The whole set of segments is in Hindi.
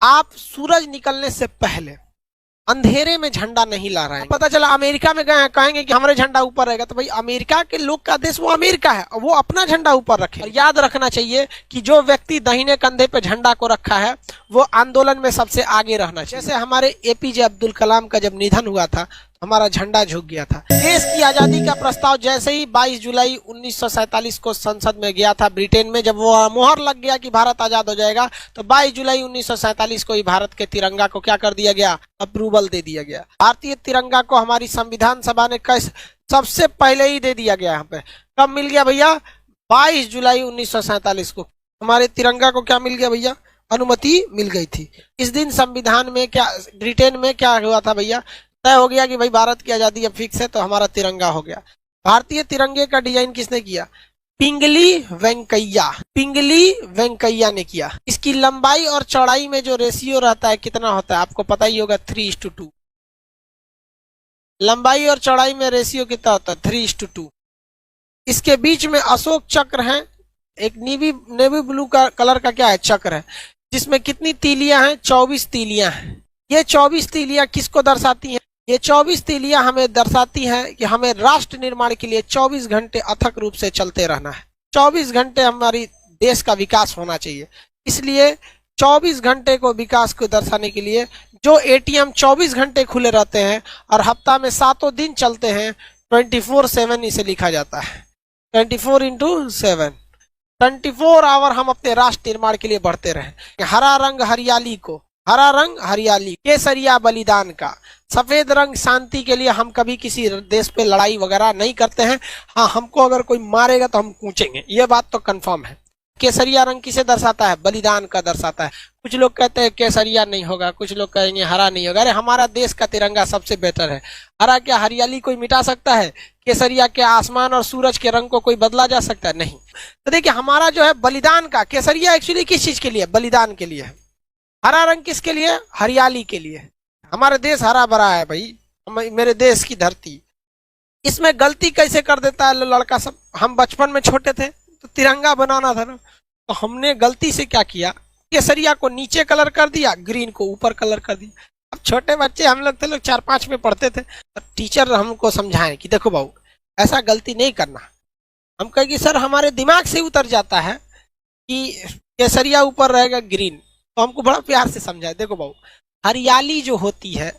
आप सूरज निकलने से पहले अंधेरे में झंडा नहीं ला रहे हैं। पता चला अमेरिका में गए, कहेंगे कि हमारे झंडा ऊपर रहेगा, तो भाई अमेरिका के लोग का देश वो अमेरिका है, वो अपना झंडा ऊपर रखे। और याद रखना चाहिए कि जो व्यक्ति दाहिने कंधे पे झंडा को रखा है वो आंदोलन में सबसे आगे रहना चाहिए। जैसे हमारे एपीजे अब्दुल कलाम का जब निधन हुआ था, हमारा झंडा झुक गया था। देश की आजादी का प्रस्ताव जैसे ही 22 जुलाई 1947 को संसद में गया था ब्रिटेन में, जब वो मोहर लग गया कि भारत आजाद हो जाएगा, तो 22 जुलाई 1947 को ही भारत के तिरंगा को क्या कर दिया गया, अप्रूवल दे दिया गया। भारतीय तिरंगा को हमारी संविधान सभा ने सबसे पहले ही दे दिया गया। यहाँ पे कब मिल गया भैया, 22 जुलाई 1947 को हमारे तिरंगा को क्या मिल गया भैया, अनुमति मिल गई थी। इस दिन संविधान में क्या, ब्रिटेन में क्या हुआ था भैया, तय हो गया कि भाई भारत की आजादी अब फिक्स है, तो हमारा तिरंगा हो गया। भारतीय तिरंगे का डिजाइन किसने किया, पिंगली वेंकैया ने किया। इसकी लंबाई और चौड़ाई में जो रेशियो रहता है कितना होता है, आपको पता ही होगा, 3:2। लंबाई और चौड़ाई में रेशियो कितना होता है, 3:2। इसके बीच में अशोक चक्र है, एक नेवी ब्लू का कलर का क्या है, चक्र है, जिसमें कितनी तीलियां हैं, 24 तीलियां हैं। ये 24 तीलियां किसको दर्शाती हैं, ये 24 तीलियां हमें दर्शाती हैं कि हमें राष्ट्र निर्माण के लिए 24 घंटे अथक रूप से चलते रहना है। 24 घंटे हमारी देश का विकास होना चाहिए। इसलिए 24 घंटे को विकास को दर्शाने के लिए जो एटीएम 24 घंटे खुले रहते हैं और हफ्ता में 7 दिन चलते हैं, 24/7 इसे लिखा जाता है। 24/7, 24 आवर हम अपने राष्ट्र निर्माण के लिए बढ़ते रहें। हरा रंग हरियाली, केसरिया बलिदान का, सफेद रंग शांति के लिए। हम कभी किसी देश पे लड़ाई वगैरह नहीं करते हैं। हाँ, हमको अगर कोई मारेगा तो हम कूचेंगे, ये बात तो कंफर्म है। केसरिया रंग किसे दर्शाता है, बलिदान का दर्शाता है। कुछ लोग कहते हैं केसरिया नहीं होगा, कुछ लोग कहेंगे हरा नहीं होगा। अरे हमारा देश का तिरंगा सबसे बेहतर है। हरा क्या हरियाली कोई मिटा सकता है, केसरिया के आसमान और सूरज के रंग को कोई बदला जा सकता है, नहीं। तो देखिए हमारा जो है बलिदान का, केसरिया एक्चुअली किस चीज के लिए, बलिदान के लिए है। हरा रंग किसके लिए, हरियाली के लिए। हमारा देश हरा भरा है भाई, मेरे देश की धरती। इसमें गलती कैसे कर देता है लड़का सब। हम बचपन में छोटे थे तो तिरंगा बनाना था ना, तो हमने गलती से क्या किया, केसरिया को नीचे कलर कर दिया, ग्रीन को ऊपर कलर कर दिया। अब छोटे बच्चे हम लोग थे, 4-5 में पढ़ते थे, तो टीचर हमको समझाएं कि देखो बाबू ऐसा गलती नहीं करना। हम कहे कि सर हमारे दिमाग से उतर जाता है कि केसरिया ऊपर रहेगा, ग्रीन। तो हमको बड़ा प्यार से समझाए, देखो बाबू हरियाली जो होती है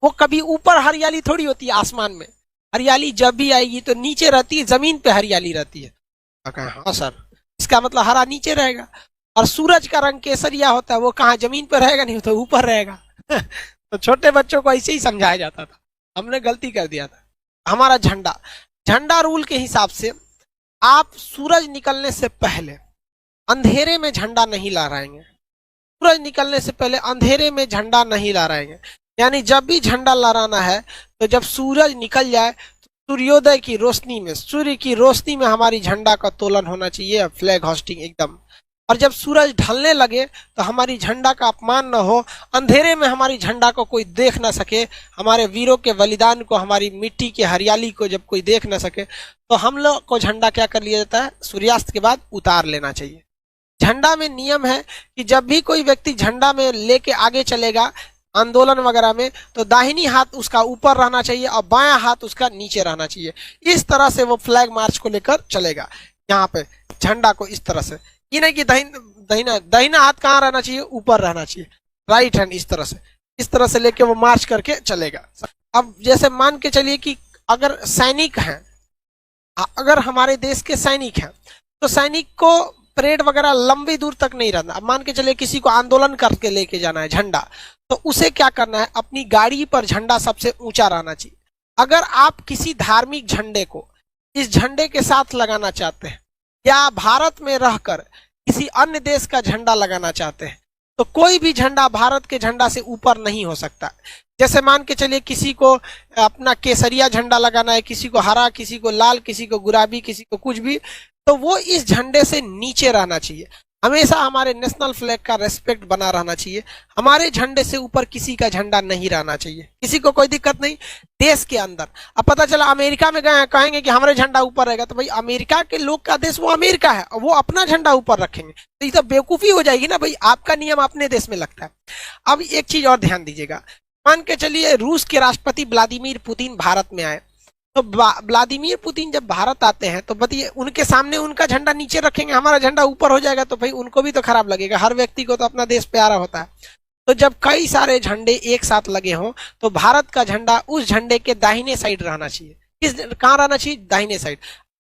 वो कभी ऊपर हरियाली थोड़ी होती है आसमान में। हरियाली जब भी आएगी तो नीचे रहती है, जमीन पे हरियाली रहती है। हाँ सर, इसका मतलब हरा नीचे रहेगा। और सूरज का रंग केसरिया होता है, वो कहाँ जमीन पे रहेगा, नहीं तो ऊपर रहेगा। तो छोटे बच्चों को ऐसे ही समझाया जाता था, हमने गलती कर दिया था। हमारा झंडा रूल के हिसाब से आप सूरज निकलने से पहले अंधेरे में झंडा नहीं लहराएंगे। सूरज निकलने से पहले अंधेरे में झंडा नहीं लहराएंगे। यानी जब भी झंडा लहराना है तो जब सूरज निकल जाए तो सूर्योदय की रोशनी में, सूर्य की रोशनी में हमारी झंडा का तोलन होना चाहिए, फ्लैग होस्टिंग एकदम। और जब सूरज ढलने लगे तो हमारी झंडा का अपमान न हो, अंधेरे में हमारी झंडा को कोई देख ना सके, हमारे वीरों के बलिदान को, हमारी मिट्टी की हरियाली को जब कोई देख ना सके, तो हम लोग को झंडा क्या कर लिया जाता है, सूर्यास्त के बाद उतार लेना चाहिए। झंडा में नियम है कि जब भी कोई व्यक्ति झंडा में लेके आगे चलेगा आंदोलन वगैरह में, तो दाहिनी हाथ उसका ऊपर रहना चाहिए और बायां हाथ उसका नीचे रहना चाहिए। इस तरह से वो फ्लैग मार्च को लेकर चलेगा। यहाँ पे झंडा को इस तरह से, ये नहीं कि दाहिना हाथ कहाँ रहना चाहिए, ऊपर रहना चाहिए, राइट हैंड इस तरह से लेके वो मार्च करके चलेगा। अब जैसे मान के चलिए कि अगर सैनिक हैं, अगर हमारे देश के सैनिक हैं, तो सैनिक को परेड वगैरह लंबी दूर तक नहीं रहना। अब मान के चलिए किसी को आंदोलन करके लेके जाना है झंडा, तो उसे क्या करना है, अपनी गाड़ी पर झंडा सबसे ऊंचा रहना चाहिए। अगर आप किसी धार्मिक झंडे को इस झंडे के साथ लगाना चाहते हैं या भारत में रहकर किसी अन्य देश का झंडा लगाना चाहते हैं, तो कोई भी झंडा भारत के झंडा से ऊपर नहीं हो सकता। जैसे मान के चलिए किसी को अपना केसरिया झंडा लगाना है, किसी को हरा, किसी को लाल, किसी को गुलाबी, किसी को कुछ भी, तो वो इस झंडे से नीचे रहना चाहिए। हमेशा हमारे नेशनल फ्लैग का रेस्पेक्ट बना रहना चाहिए। हमारे झंडे से ऊपर किसी का झंडा नहीं रहना चाहिए, किसी को कोई दिक्कत नहीं। देश के अंदर अब पता चला अमेरिका में गए कहेंगे कि हमारे झंडा ऊपर रहेगा, तो भाई अमेरिका के लोग का देश वो अमेरिका है और वो अपना झंडा ऊपर रखेंगे, तो ये तो बेवकूफी हो जाएगी ना भाई। आपका नियम अपने देश में लगता है। अब एक चीज और ध्यान दीजिएगा, मान के चलिए रूस के राष्ट्रपति व्लादिमीर पुतिन भारत में आए, तो व्लादिमीर पुतिन जब भारत आते हैं तो बताइए उनके सामने उनका झंडा नीचे रखेंगे, हमारा झंडा ऊपर हो जाएगा, तो भाई उनको भी तो खराब लगेगा। हर व्यक्ति को तो अपना देश प्यारा होता है। तो जब कई सारे झंडे एक साथ लगे हों तो भारत का झंडा उस झंडे के दाहिने साइड रहना चाहिए। किस कहाँ रहना चाहिए? दाहिने साइड।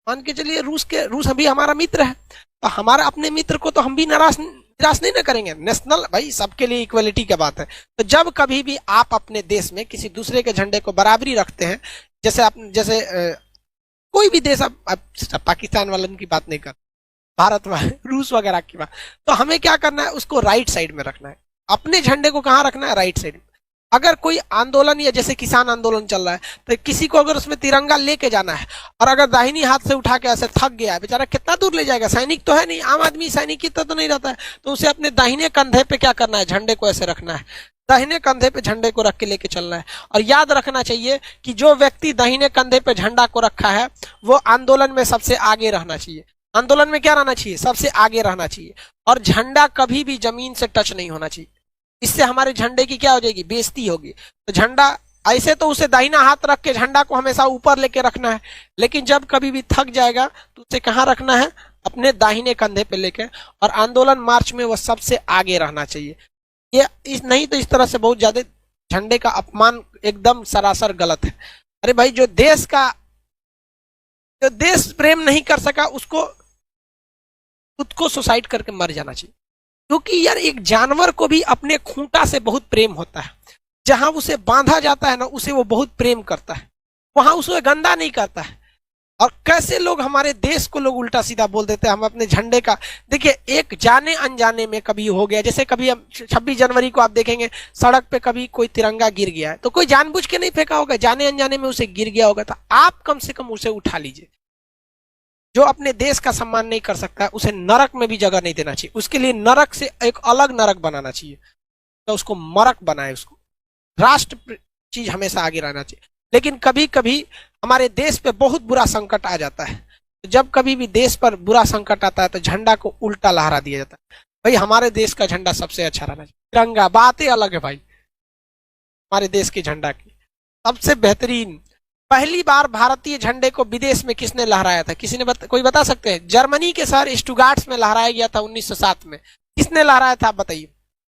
मान के चलिए रूस अभी हमारा मित्र है, तो हमारा अपने मित्र को तो हम भी निराश नहीं ना करेंगे। नेशनल भाई सबके लिए इक्वलिटी की बात है। तो जब कभी भी आप अपने देश में किसी दूसरे के झंडे को बराबरी रखते हैं, जैसे कोई भी देश, अब पाकिस्तान वालों की बात नहीं कर, भारत वाले, रूस वगैरह की बात, तो हमें क्या करना है? उसको राइट साइड में रखना है। अपने झंडे को कहाँ रखना है? राइट साइड में। अगर कोई आंदोलन या जैसे किसान आंदोलन चल रहा है तो किसी को अगर उसमें तिरंगा लेके जाना है और अगर दाहिनी हाथ से उठा के ऐसे थक गया है बेचारा, कितना दूर ले जाएगा? सैनिक तो है नहीं, आम आदमी सैनिक की तो नहीं रहता है, तो उसे अपने दाहिने कंधे पे क्या करना है? झंडे को ऐसे रखना है, दाहिने कंधे पे झंडे को रख के लेके चलना है। और याद रखना चाहिए कि जो व्यक्ति दाहिने कंधे पे झंडा को रखा है वो आंदोलन में सबसे आगे रहना चाहिए। आंदोलन में क्या रहना चाहिए? सबसे आगे रहना चाहिए। और झंडा कभी भी जमीन से टच नहीं होना चाहिए, इससे हमारे झंडे की क्या हो जाएगी? बेइज्जती होगी। तो झंडा ऐसे तो उसे दाहिना हाथ रख के झंडा को हमेशा ऊपर लेके रखना है, लेकिन जब कभी भी थक जाएगा तो उसे कहाँ रखना है? अपने दाहिने कंधे पे लेके। और आंदोलन मार्च में वह सबसे आगे रहना चाहिए। ये नहीं तो इस तरह से बहुत ज्यादा झंडे का अपमान एकदम सरासर गलत है। अरे भाई जो देश प्रेम नहीं कर सका उसको खुद को सुसाइड करके मर जाना चाहिए। क्योंकि यार एक जानवर को भी अपने खूंटा से बहुत प्रेम होता है, जहां उसे बांधा जाता है ना उसे वो बहुत प्रेम करता है, वहां उसे गंदा नहीं करता है। और कैसे लोग हमारे देश को लोग उल्टा सीधा बोल देते हैं। हम अपने झंडे का देखिए, एक जाने अनजाने में कभी हो गया, जैसे कभी हम 26 जनवरी को आप देखेंगे सड़क पे कभी कोई तिरंगा गिर गया है तो कोई जानबूझ के नहीं फेंका होगा, जाने अनजाने में उसे गिर गया होगा, तो आप कम से कम उसे उठा लीजिए। जो अपने देश का सम्मान नहीं कर सकता उसे नरक में भी जगह नहीं देना चाहिए, उसके लिए नरक से एक अलग नरक बनाना चाहिए, तो उसको मरक बनाए, उसको राष्ट्र चीज हमेशा आगे रहना चाहिए। लेकिन कभी कभी हमारे देश पे बहुत बुरा संकट आ जाता है, तो जब कभी भी देश पर बुरा संकट आता है तो झंडा को उल्टा लहरा दिया जाता है। भाई हमारे देश का झंडा सबसे अच्छा रहना चाहिए, तिरंगा बातें अलग है भाई। हमारे देश के झंडा की सबसे बेहतरीन, पहली बार भारतीय झंडे को विदेश में किसने लहराया था? किसी ने कोई बता सकते हैं? जर्मनी के शहर स्टुटगार्ट में लहराया गया था 1907 में। किसने लहराया था आप बताइए?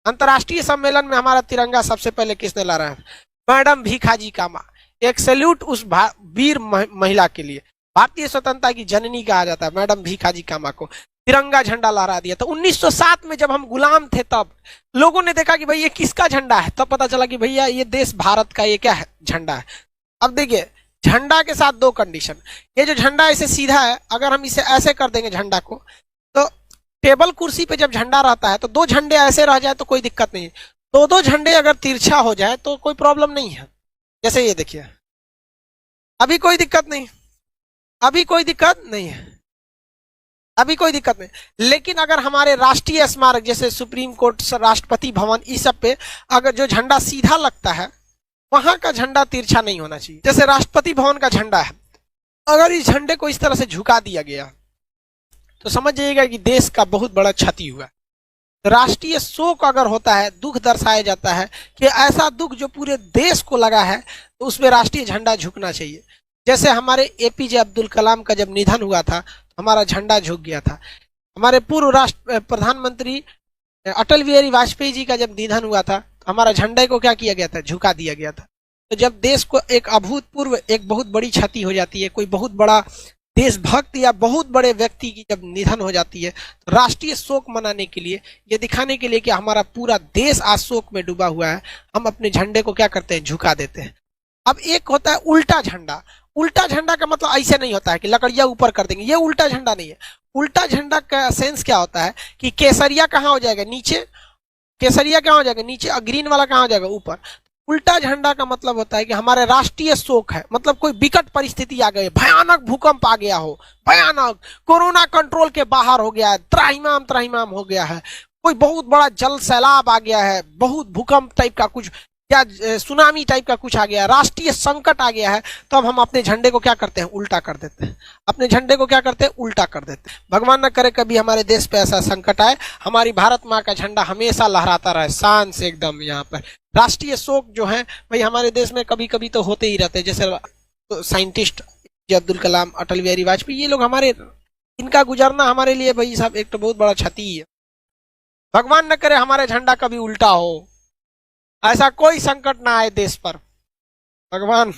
अंतर्राष्ट्रीय सम्मेलन में हमारा तिरंगा सबसे पहले किसने लहराया था? मैडम भीखाजी कामा। एक सैल्यूट उस वीर महिला के लिए, भारतीय स्वतंत्रता की जननी कहा जाता है मैडम भीखाजी कामा को। तिरंगा झंडा लहरा दिया था 1907 में, जब हम गुलाम थे तब लोगों ने देखा कि भाई ये किसका झंडा है, तब पता चला कि भैया ये देश भारत का ये क्या है? झंडा है। अब देखिए झंडा के साथ दो कंडीशन, ये जो झंडा ऐसे सीधा है, अगर हम इसे ऐसे कर देंगे झंडा को, तो टेबल कुर्सी पे जब झंडा रहता है तो दो झंडे ऐसे रह जाए तो कोई दिक्कत नहीं है, दो झंडे अगर तिरछा हो जाए तो कोई प्रॉब्लम नहीं है। जैसे ये देखिए, अभी कोई दिक्कत नहीं, अभी कोई दिक्कत नहीं है, अभी कोई दिक्कत नहीं। लेकिन अगर हमारे राष्ट्रीय स्मारक जैसे सुप्रीम कोर्ट, राष्ट्रपति भवन, इस सब पे अगर जो झंडा सीधा लगता है वहां का झंडा तिरछा नहीं होना चाहिए। जैसे राष्ट्रपति भवन का झंडा है, अगर इस झंडे को इस तरह से झुका दिया गया तो समझ जाइएगा कि देश का बहुत बड़ा क्षति हुआ। राष्ट्रीय शोक अगर होता है, दुख दर्शाया जाता है कि ऐसा दुख जो पूरे देश को लगा है, तो उसमें राष्ट्रीय झंडा झुकना चाहिए। जैसे हमारे एपीजे अब्दुल कलाम का जब निधन हुआ था तो हमारा झंडा झुक गया था। हमारे पूर्व प्रधानमंत्री अटल बिहारी वाजपेयी जी का जब निधन हुआ था तो हमारा झंडे को क्या किया गया था? झुका दिया गया था। तो जब देश को एक अभूतपूर्व, एक बहुत बड़ी क्षति हो जाती है, कोई बहुत बड़ा देशभक्त या बहुत बड़े व्यक्ति की जब निधन हो जाती है, तो राष्ट्रीय शोक मनाने के लिए, ये दिखाने के लिए कि हमारा पूरा देश आज शोक में डूबा हुआ है, हम अपने झंडे को क्या करते हैं? झुका देते हैं। अब एक होता है उल्टा झंडा। उल्टा झंडा का मतलब ऐसे नहीं होता है कि लकड़ियां ऊपर कर देंगे, ये उल्टा झंडा नहीं है। उल्टा झंडा का सेंस क्या होता है कि केसरिया कहाँ हो जाएगा? नीचे। केसरिया कहाँ हो जाएगा? नीचे। और ग्रीन वाला कहाँ हो जाएगा? ऊपर। उल्टा झंडा का मतलब होता है कि हमारे राष्ट्रीय शोक है, मतलब कोई विकट परिस्थिति आ गई, भयानक भूकंप आ गया हो, भयानक कोरोना कंट्रोल के बाहर हो गया है, त्राहिमाम त्राहिमाम हो गया है, कोई बहुत बड़ा जल सैलाब आ गया है, बहुत भूकंप टाइप का कुछ या सुनामी टाइप का कुछ आ गया, राष्ट्रीय संकट आ गया है, तो अब हम अपने झंडे को क्या करते हैं, उल्टा कर देते हैं। अपने झंडे को क्या करते हैं, उल्टा कर देते हैं। भगवान न करे कभी हमारे देश पे ऐसा संकट आए, हमारी भारत माँ का झंडा हमेशा लहराता रहे शान से एकदम। यहाँ पर राष्ट्रीय शोक जो है भाई हमारे देश में कभी कभी तो होते ही रहते हैं, जैसे साइंटिस्ट अब्दुल कलाम, अटल बिहारी वाजपेयी, ये लोग हमारे, इनका गुजरना हमारे लिए भाई साहब एक तो बहुत बड़ा क्षति है। भगवान न करे हमारे झंडा कभी उल्टा हो, ऐसा कोई संकट ना आए देश पर, भगवान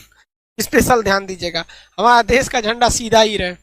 स्पेशल ध्यान दीजिएगा, हमारा देश का झंडा सीधा ही रहे।